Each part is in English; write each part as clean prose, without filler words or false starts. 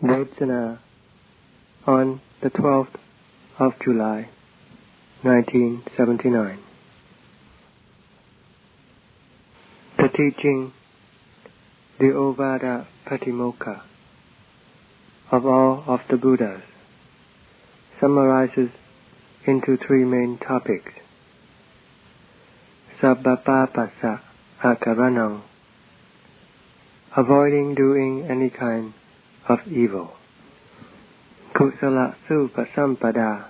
Devasana on the 12th of July, 1979. The teaching, the Ovadapaṭimokkha of all of the Buddhas, summarizes into three main topics: Sabbapapassa, akaraṇaṁ, avoiding doing any kind of evil; Kusalassupasampada,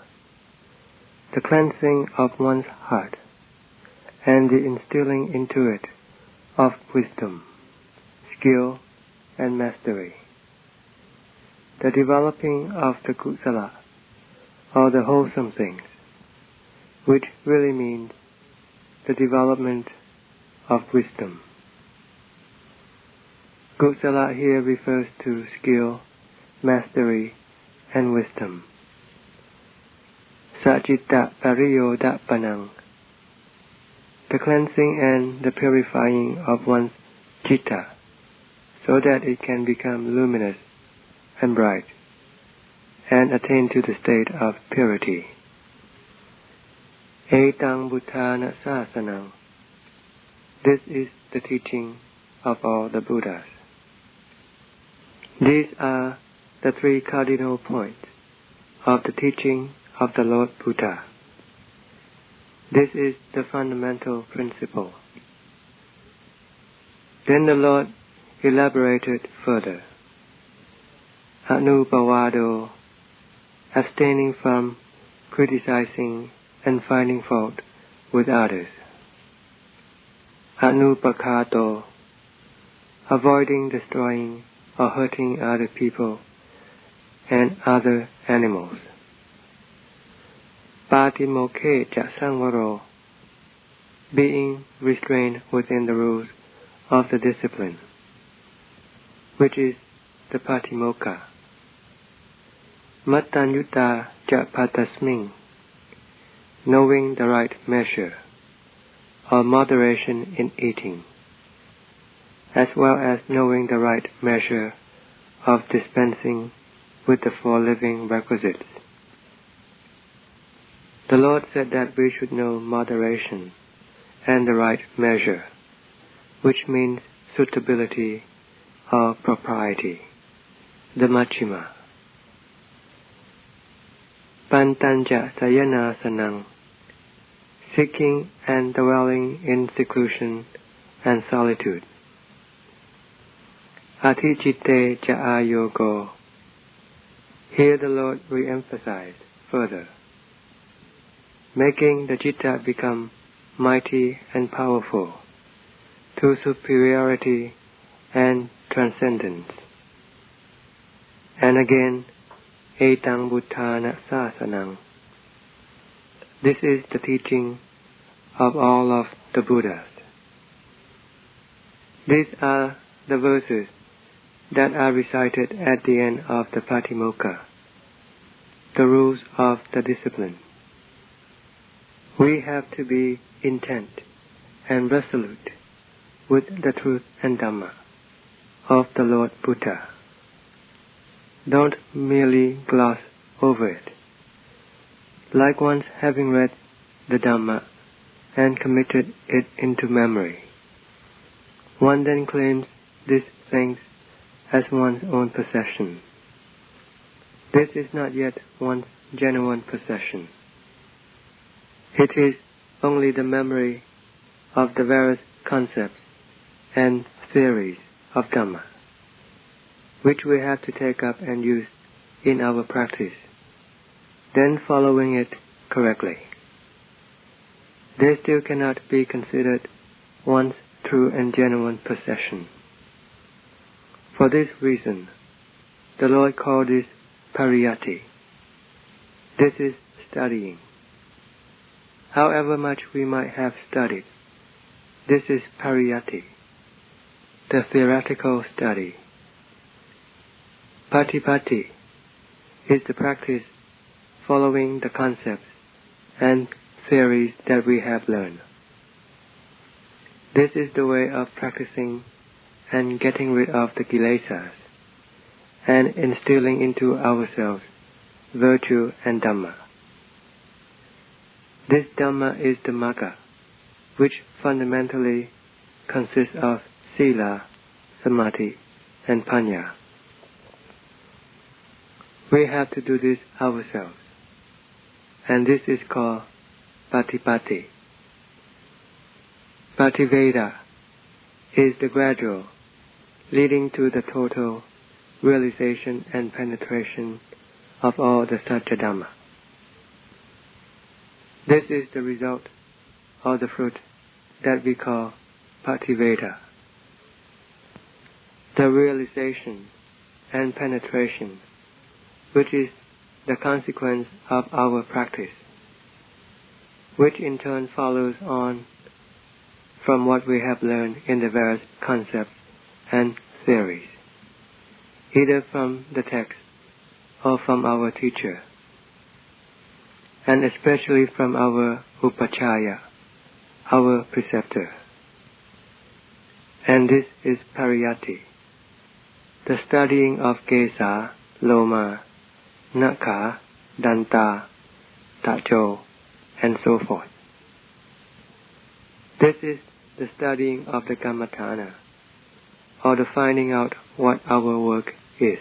the cleansing of one's heart and the instilling into it of wisdom, skill, and mastery; the developing of the Kusala, or the wholesome things, which really means the development of wisdom. Kusala here refers to skill, mastery, and wisdom. Sacittapariyodapanaṁ, the cleansing and the purifying of one's citta, so that it can become luminous and bright, and attain to the state of purity. Etaṁ buddhāna sāsanaṁ, this is the teaching of all the Buddhas. These are the three cardinal points of the teaching of the Lord Buddha. This is the fundamental principle. Then the Lord elaborated further. Anūpavādo, abstaining from criticizing and finding fault with others. Anupavato, avoiding destroying or hurting other people and other animals. Patimokkhe saṁvaro, being restrained within the rules of the discipline, which is the Patimokkhe. Mattanyuta bhattasming, knowing the right measure, or moderation in eating, as well as knowing the right measure of dispensing with the four living requisites. The Lord said that we should know moderation and the right measure, which means suitability or propriety, the Majjhima. Pantanja sayanasanam, seeking and dwelling in seclusion and solitude. Adhere ayogo, here the Lord re-emphasized further, making the citta become mighty and powerful to superiority and transcendence. And again, Etaṁ buddhāna sāsanaṁ, this is the teaching of all of the Buddhas. These are the verses that are recited at the end of the Patimokkhe, the rules of the discipline. We have to be intent and resolute with the truth and Dhamma of the Lord Buddha. Don't merely gloss over it. Like once having read the Dhamma and committed it into memory, one then claims these things as one's own possession. This is not yet one's genuine possession. It is only the memory of the various concepts and theories of Dhamma, which we have to take up and use in our practice, then following it correctly. They still cannot be considered one's true and genuine possession. For this reason, the Lord called this pariyatti. This is studying. However much we might have studied, this is pariyatti, the theoretical study. Patipatti is the practice following the concepts and theories that we have learned. This is the way of practicing and getting rid of the kilesas and instilling into ourselves virtue and Dhamma. This Dhamma is the Magga, which fundamentally consists of Sila, Samadhi, and Panya. We have to do this ourselves, and this is called Patipatti. Pativeda is the gradual, leading to the total realization and penetration of all the Satya Dhamma. This is the result of the fruit that we call Pativeda. The realization and penetration, which is the consequence of our practice, which in turn follows on from what we have learned in the various concepts and theories, either from the text or from our teacher, and especially from our Upachaya, our preceptor. And this is Pariyatti, the studying of Kesa, Loma, Nakha, Danta, Tacho, and so forth. This is the studying of the Kammatthana, or the finding out what our work is.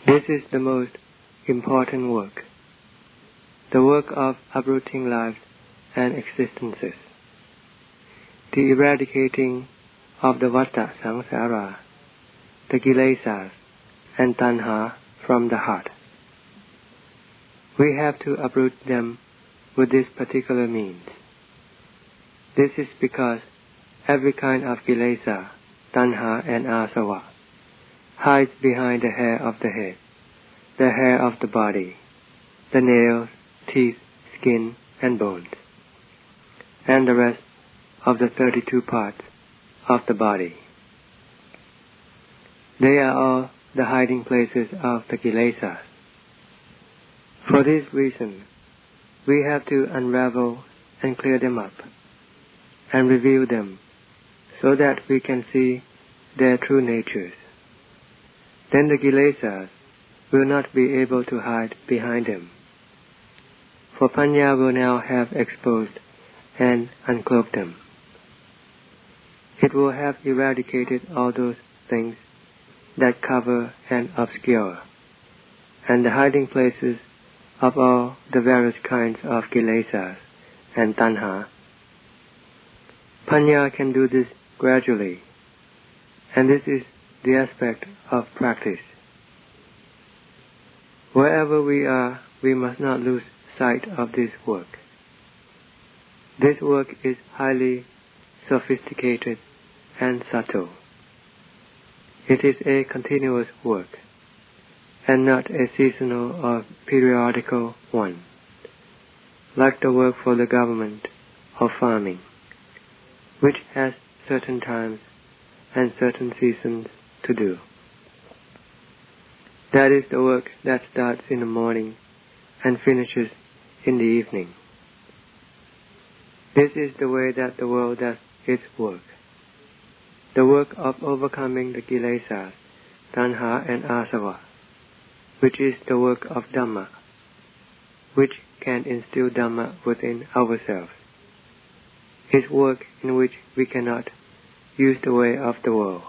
This is the most important work, the work of uprooting lives and existences, the eradicating of the vata samsara, the kilesas, and tanha from the heart. We have to uproot them with this particular means. This is because every kind of kilesa, tanha, and asava hides behind the hair of the head, the hair of the body, the nails, teeth, skin, and bones, and the rest of the 32 parts of the body. They are all the hiding places of the kilesas. For this reason, we have to unravel and clear them up, and reveal them, so that we can see their true natures. Then the kilesas will not be able to hide behind them, for Panya will now have exposed and uncloaked them. It will have eradicated all those things that cover and obscure, and the hiding places of all the various kinds of kilesas and tanha. Panya can do this gradually, and this is the aspect of practice. Wherever we are, we must not lose sight of this work. This work is highly sophisticated and subtle. It is a continuous work, and not a seasonal or periodical one, like the work for the government or farming, which has certain times and certain seasons to do. That is the work that starts in the morning and finishes in the evening. This is the way that the world does its work. The work of overcoming the kilesas, tanha, and asava, which is the work of Dhamma, which can instill Dhamma within ourselves, is work in which we cannot use the way of the world,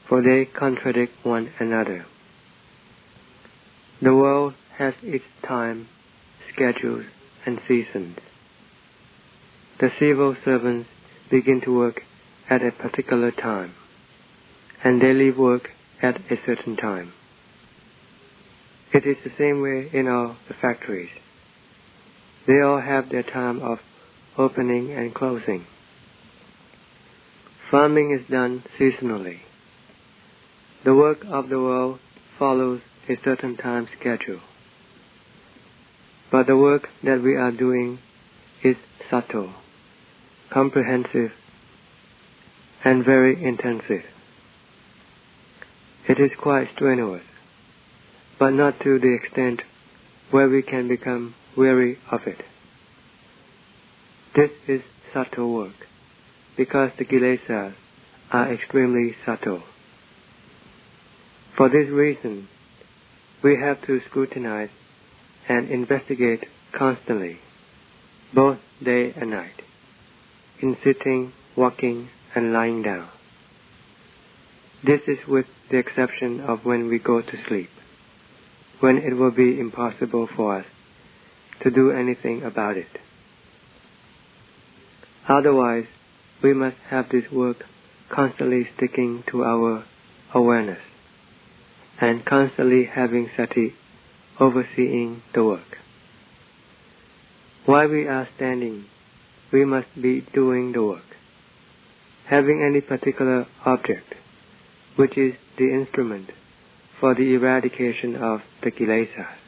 for they contradict one another. The world has its time, schedules, and seasons. The civil servants begin to work at a particular time, and they leave work at a certain time. It is the same way in all the factories. They all have their time of opening and closing. Farming is done seasonally. The work of the world follows a certain time schedule. But the work that we are doing is subtle, comprehensive, and very intensive. It is quite strenuous, but not to the extent where we can become weary of it. This is subtle work, because the kilesas are extremely subtle. For this reason, we have to scrutinize and investigate constantly, both day and night, in sitting, walking, and lying down. This is with the exception of when we go to sleep, when it will be impossible for us to do anything about it. Otherwise, we must have this work constantly sticking to our awareness and constantly having sati overseeing the work. While we are standing, we must be doing the work, having any particular object, which is the instrument for the eradication of the kilesas.